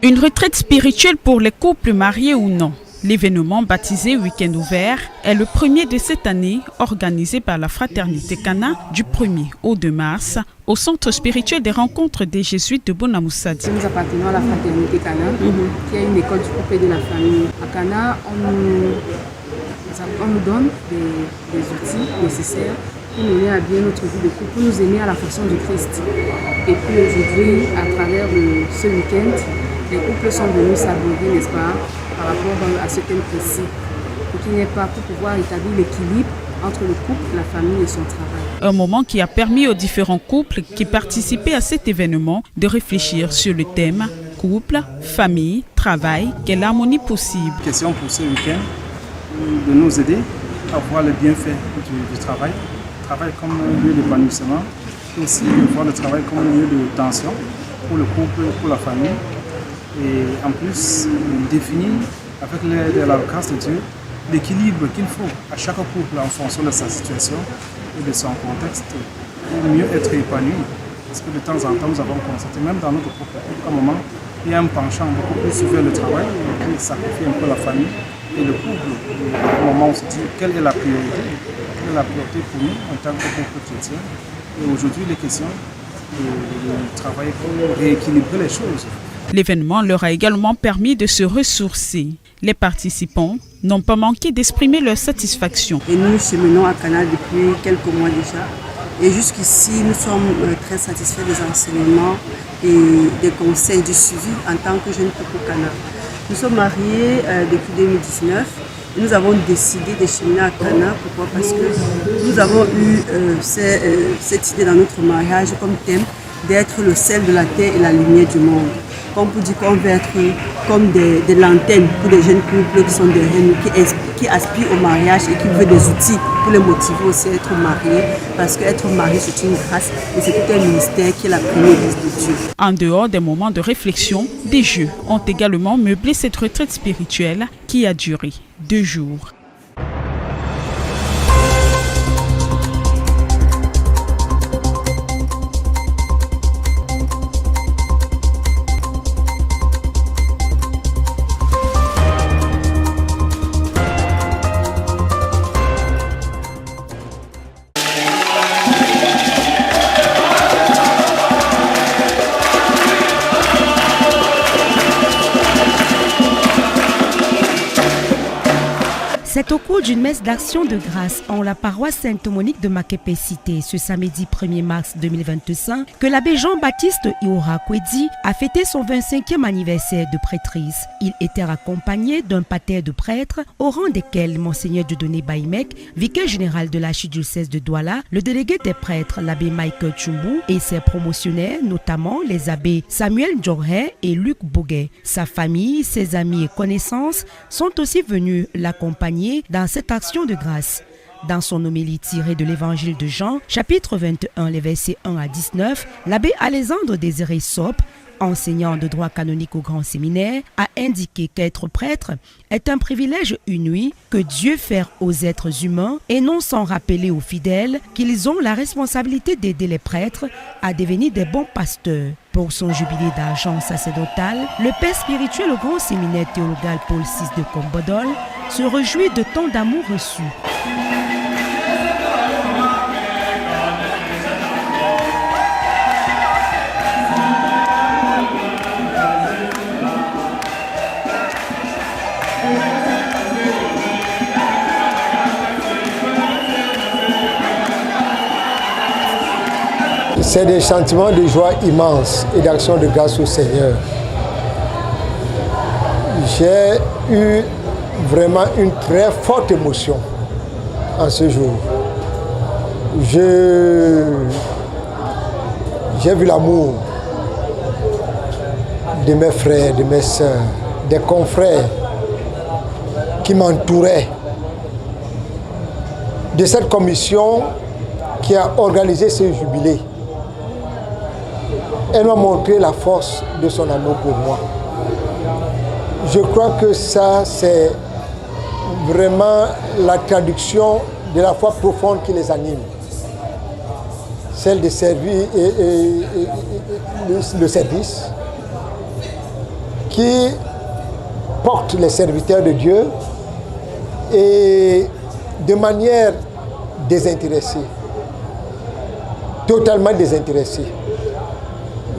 Une retraite spirituelle pour les couples mariés ou non. L'événement baptisé Week-end ouvert est le premier de cette année organisé par la Fraternité Cana du 1er au 2 mars au Centre spirituel des rencontres des Jésuites de Bonamoussadi. Nous appartenons à la Fraternité Cana, qui est une école du couple et de la famille. À Cana, on nous donne des outils nécessaires pour mener à bien notre vie de couple, pour nous aimer à la façon de Christ. Et puis aujourd'hui, à travers ce week-end, les couples sont venus s'aborder, n'est-ce pas, par rapport à ce thème précis, pour qu'il n'y ait pas, pour pouvoir établir l'équilibre entre le couple, la famille et son travail. Un moment qui a permis aux différents couples qui participaient à cet événement de réfléchir sur le thème couple, famille, travail, quelle harmonie possible. Question pour ce week-end, de nous aider à voir le bienfait du travail. Le travail comme un lieu d'épanouissement, et aussi de voir le travail comme un lieu de tension pour le couple, pour la famille. Et en plus, définir avec la grâce de Dieu l'équilibre qu'il faut à chaque couple en fonction de sa situation et de son contexte pour mieux être épanoui. Parce que de temps en temps, nous avons constaté, même dans notre couple, à un moment, il y a un penchant beaucoup plus vers le travail qui sacrifie un peu la famille et le couple. À un moment, on se dit quelle est la priorité? Quelle est la priorité pour nous en tant que couple chrétien? Et aujourd'hui, les questions de travailler pour rééquilibrer les choses. L'événement leur a également permis de se ressourcer. Les participants n'ont pas manqué d'exprimer leur satisfaction. Et nous cheminons à Cana depuis quelques mois déjà. Et jusqu'ici, nous sommes très satisfaits des enseignements et des conseils du suivi en tant que jeunes couple Cana. Nous sommes mariés depuis 2019 et nous avons décidé de cheminer à Cana. Pourquoi? Parce que nous avons eu cette idée dans notre mariage comme thème d'être le sel de la terre et la lumière du monde. Comme pour dire qu'on veut être comme des lanternes pour des jeunes couples qui sont derrière nous, qui aspirent au mariage et qui veulent des outils pour les motiver aussi à être mariés. Parce qu'être marié, c'est une grâce et c'est tout un ministère qui est la première église de Dieu. En dehors des moments de réflexion, des jeux ont également meublé cette retraite spirituelle qui a duré 2 jours. C'est au cours d'une messe d'action de grâce en la paroisse Sainte-Monique de Maképé-Cité ce samedi 1er mars 2025 que l'abbé Jean-Baptiste Iora Kwedi a fêté son 25e anniversaire de prêtrise. Il était accompagné d'un pater de prêtres au rang desquels Monseigneur Dieudonné Baïmek, vicaire général de l'archidiocèse de Douala, le délégué des prêtres l'abbé Michael Tchumbu et ses promotionnaires, notamment les abbés Samuel Djoré et Luc Boguet. Sa famille, ses amis et connaissances sont aussi venus l'accompagner dans cette action de grâce. Dans son homélie tirée de l'évangile de Jean, chapitre 21, les versets 1 à 19, l'abbé Alexandre Désiré Sop, enseignant de droit canonique au grand séminaire, a indiqué qu'être prêtre est un privilège inouï que Dieu fait aux êtres humains et non sans rappeler aux fidèles qu'ils ont la responsabilité d'aider les prêtres à devenir des bons pasteurs. Pour son jubilé d'argent sacerdotal, le père spirituel au grand séminaire théologal Paul VI de Combodol se réjouit de tant d'amour reçu. C'est des sentiments de joie immenses et d'action de grâce au Seigneur. J'ai eu vraiment une très forte émotion en ce jour. J'ai vu l'amour de mes frères, de mes sœurs, des confrères qui m'entouraient, de cette commission qui a organisé ce jubilé. Elle m'a montré la force de son amour pour moi. Je crois que ça, c'est vraiment la traduction de la foi profonde qui les anime. Celle de servir le service, qui porte les serviteurs de Dieu et de manière désintéressée, totalement désintéressée.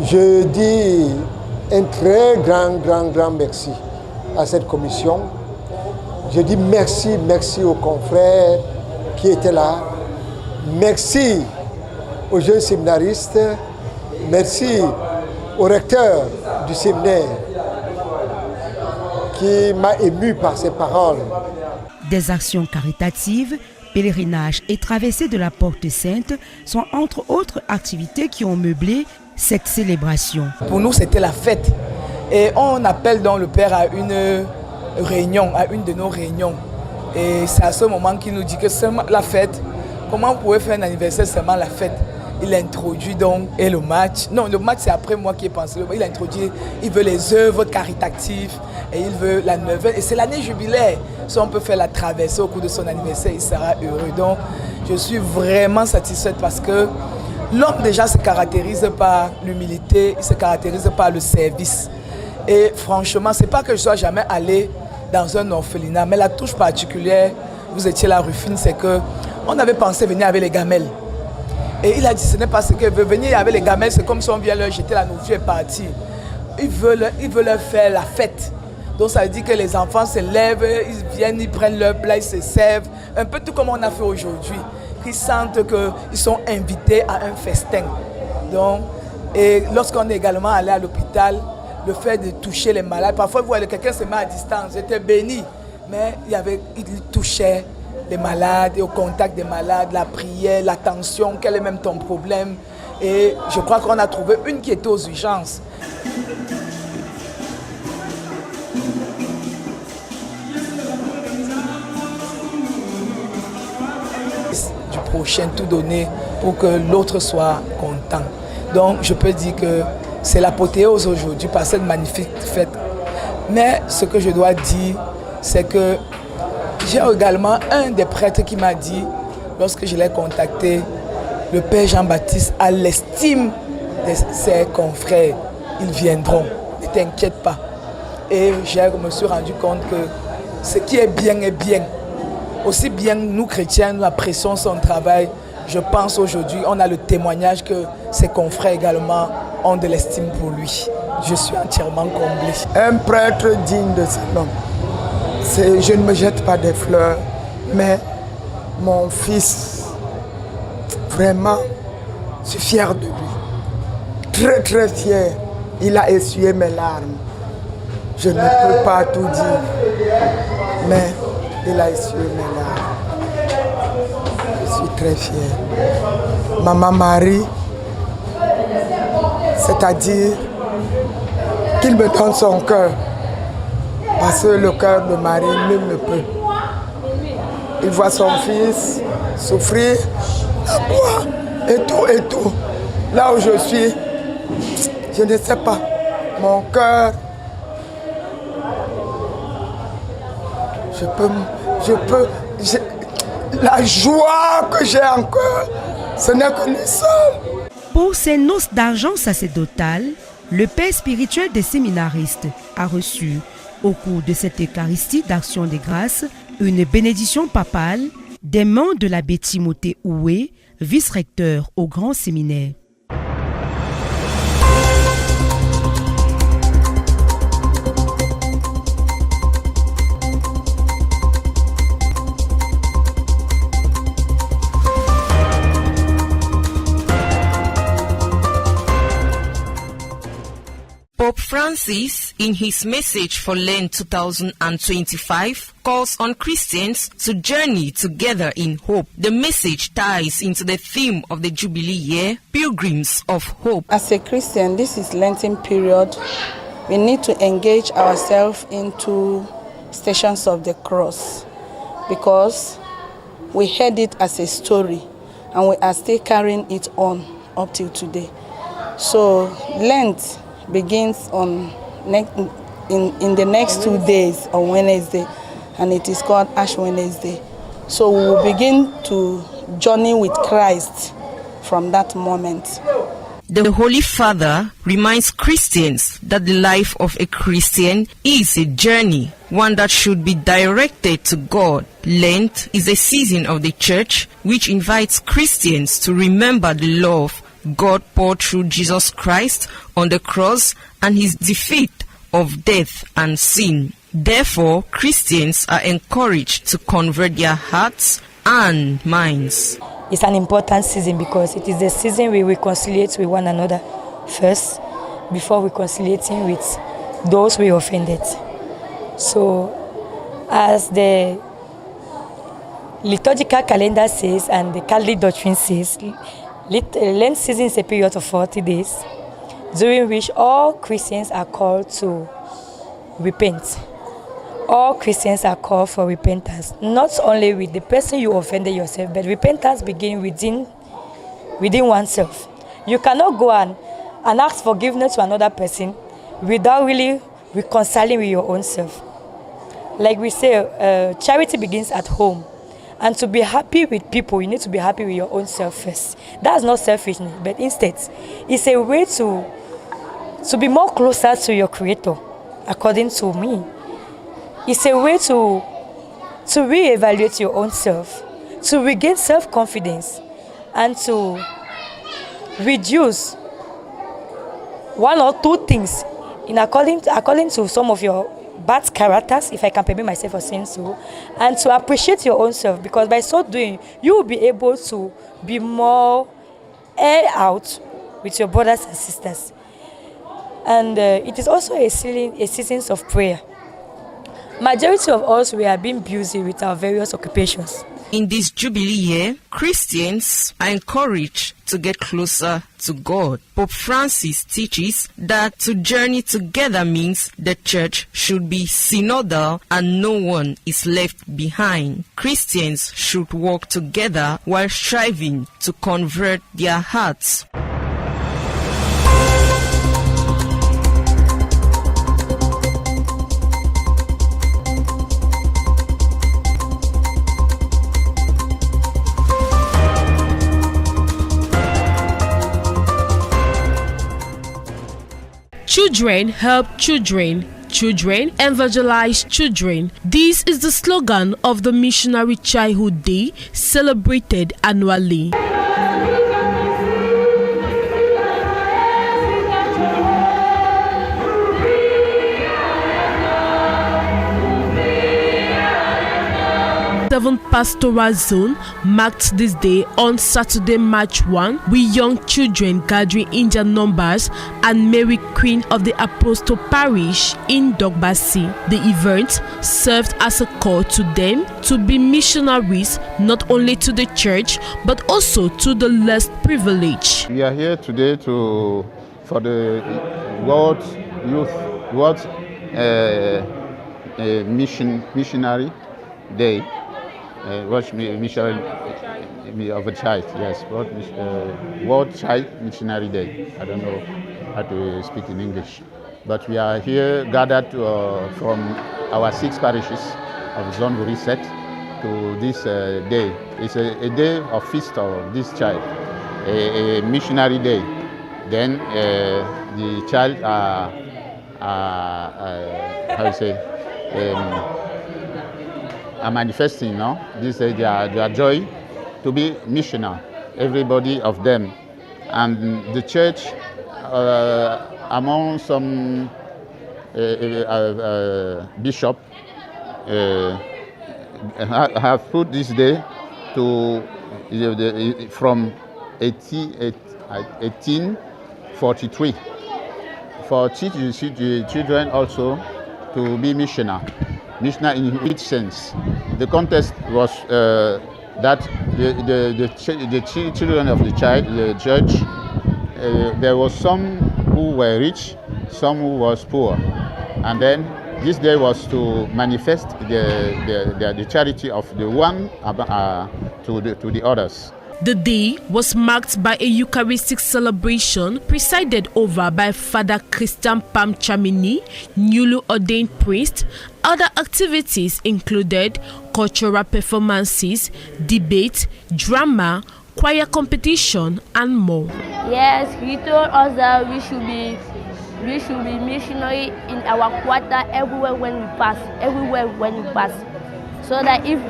Je dis un très grand merci à cette commission. Je dis merci aux confrères qui étaient là. Merci aux jeunes séminaristes. Merci au recteur du séminaire qui m'a ému par ses paroles. Des actions caritatives, pèlerinages et traversées de la Porte Sainte sont entre autres activités qui ont meublé cette célébration. Pour nous, c'était la fête. Et on appelle donc le Père à une réunion, à une de nos réunions. Et c'est à ce moment qu'il nous dit que seulement la fête, comment vous pouvez faire un anniversaire seulement la fête? Il introduit donc et le match. Non, le match c'est après moi qui ai pensé. Il introduit, il veut les œuvres caritatives et il veut la neuvaine. Et c'est l'année jubilaire. Si on peut faire la traversée au cours de son anniversaire, il sera heureux. Donc je suis vraiment satisfaite parce que l'homme déjà se caractérise par l'humilité, il se caractérise par le service. Et franchement, c'est pas que je sois jamais allé dans un orphelinat, mais la touche particulière, vous étiez là, Rufine, c'est que on avait pensé venir avec les gamelles. Et il a dit, ce n'est pas ce que veut venir avec les gamelles, c'est comme si on vient leur jeter la nourriture et partir. Il veut leur faire la fête. Donc ça veut dire que les enfants se lèvent, ils viennent, ils prennent leur plat, ils se servent. Un peu tout comme on a fait aujourd'hui. Ils sentent qu'ils sont invités à un festin. Donc, et lorsqu'on est également allé à l'hôpital, le fait de toucher les malades, parfois vous voyez quelqu'un se met à distance, j'étais béni, mais il touchait les malades, et au contact des malades, la prière, l'attention, quel est même ton problème. Et je crois qu'on a trouvé une qui était aux urgences. Du prochain, tout donner pour que l'autre soit content. Donc je peux dire que c'est l'apothéose aujourd'hui par cette magnifique fête. Mais ce que je dois dire, c'est que j'ai également un des prêtres qui m'a dit, lorsque je l'ai contacté, le Père Jean-Baptiste a l'estime de ses confrères. Ils viendront, ne t'inquiète pas. Et je me suis rendu compte que ce qui est bien est bien. Aussi bien nous chrétiens, nous apprécions son travail. Je pense aujourd'hui, on a le témoignage que ses confrères également ont de l'estime pour lui. Je suis entièrement comblé. Un prêtre digne de ce nom. Je ne me jette pas des fleurs, mais mon fils, vraiment, je suis fier de lui. Très, très fier. Il a essuyé mes larmes. Je ne peux pas tout dire, mais il a essuyé mes larmes. Je suis très fier. Maman Marie, c'est-à-dire qu'il me donne son cœur. Parce que le cœur de Marie, nul ne peut. Il voit son fils souffrir, la boire, et tout. Là où je suis, je ne sais pas. Mon cœur, la joie que j'ai encore, ce n'est que lui seul. Pour ces noces d'argent sacerdotales, le père spirituel des séminaristes a reçu, au cours de cette Eucharistie d'Action des Grâces, une bénédiction papale des mains de l'abbé Timothée Oué, vice-recteur au Grand Séminaire. Pope Francis, in his message for Lent 2025, calls on Christians to journey together in hope. The message ties into the theme of the Jubilee year, Pilgrims of Hope. As a Christian, this is Lenten period. We need to engage ourselves into Stations of the Cross because we heard it as a story and we are still carrying it on up till today. So Lent begins on in the next 2 days on Wednesday, and it is called Ash Wednesday. So we will begin to journey with Christ from that moment. The Holy Father reminds Christians that the life of a Christian is a journey, one that should be directed to God. Lent is a season of the Church which invites Christians to remember the love God poured through Jesus Christ on the cross and his defeat of death and sin. Therefore, Christians are encouraged to convert their hearts and minds. It's an important season because it is the season we reconciliate with one another first before reconciliating with those we offended. So, as the liturgical calendar says and the Catholic doctrine says, Lent season is a period of 40 days during which all Christians are called to repent. All Christians are called for repentance, not only with the person you offended yourself, but repentance begins within oneself. You cannot go and ask forgiveness to another person without really reconciling with your own self. Like we say, charity begins at home. And to be happy with people, you need to be happy with your own self first. That's not selfishness, but instead, it's a way to be more closer to your Creator, according to me. It's a way to reevaluate your own self, to regain self-confidence, and to reduce one or two things according to some of your bad characters, if I can permit myself for saying so, and to appreciate your own self, because by so doing, you will be able to be more air out with your brothers and sisters. And it is also a season of prayer. Majority of us, we are being busy with our various occupations. In this Jubilee year, Christians are encouraged to get closer to God. Pope Francis teaches that to journey together means the Church should be synodal and no one is left behind. Christians should work together while striving to convert their hearts. Children help children. Children evangelize children. This is the slogan of the Missionary Childhood Day celebrated annually. 7th Pastoral Zone marked this day on Saturday, March 1, with young children gathering in their numbers and Mary Queen of the Apostle Parish in Dogbasi. The event served as a call to them to be missionaries not only to the church but also to the less privileged. We are here today for the World Missionary Day. Missionary of a child, yes, World Child Missionary Day. I don't know how to speak in English. But we are here gathered from our 6 parishes of Zone Reset to this day. It's a day of feast of this child, a missionary day. Then the child are manifesting now. This is their joy to be missionary, everybody of them. And the church, among some bishop, have put this day to from 1843 for children also to be missionary. Missionary in which sense? The context was that the children of the church, there was some who were rich, some who was poor, and then this day was to manifest the charity of the one to the others. The day was marked by a Eucharistic celebration presided over by Father Christian Pam Chamini, newly ordained priest. Other activities included cultural performances, debate, drama, choir competition, and more. Yes, he told us that we should be missionary in our quarter everywhere when we pass, so that if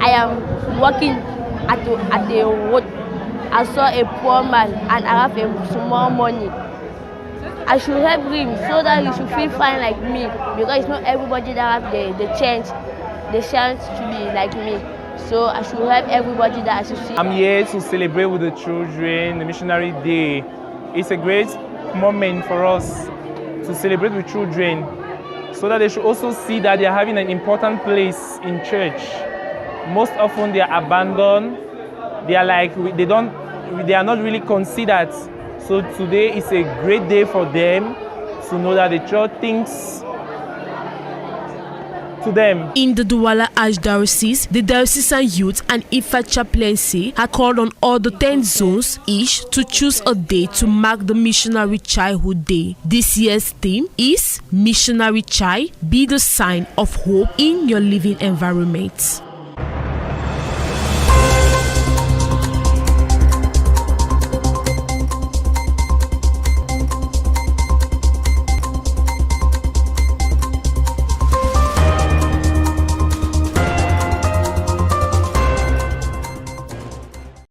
I am walking at the road, I saw a poor man and I have a small money, I should help him so that he should feel fine like me, because it's not everybody that have the chance to be like me. So I should help everybody that I should see. I'm here to celebrate with the children the Missionary Day. It's a great moment for us to celebrate with children, so that they should also see that they are having an important place in church. Most often they are abandoned. They are not really considered. So today is a great day for them to know that the church thinks to them. In the Douala Archdiocese, the diocesan youth and Ifa chaplaincy had called on all the 10 zones each to choose a day to mark the Missionary Childhood Day. This year's theme is Missionary Child, be the sign of hope in your living environment.